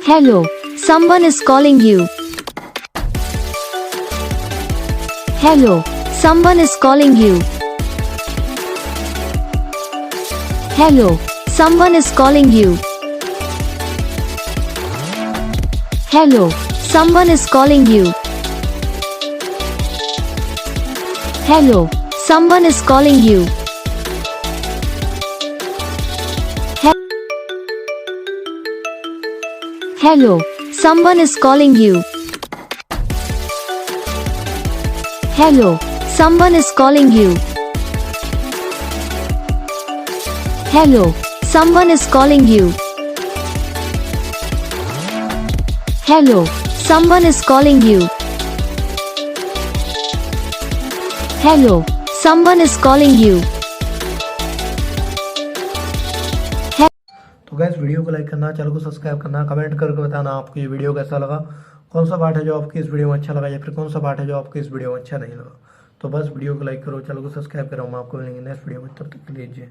Hello, someone is calling you. Hello, someone is calling you. Hello, someone is calling you. Hello, someone is calling you. Hello, someone is calling you. Hello, someone is calling you. Hello, someone is calling you. Hello, someone is calling you. Hello, someone is calling you. Hello, someone is calling you. तो gas video को like करना, channel को subscribe करना, comment करके बताना आपको ये video कैसा लगा, कौन सा पार्ट है जो आपकी इस वीडियो में अच्छा लगा या फिर कौन सा पार्ट है जो आपको इस वीडियो में अच्छा नहीं लगा। तो बस वीडियो को लाइक करो, चैनल को सब्सक्राइब करो, हम आपको मिलेंगे नेक्स्ट वीडियो में, तब तक के लिए जय।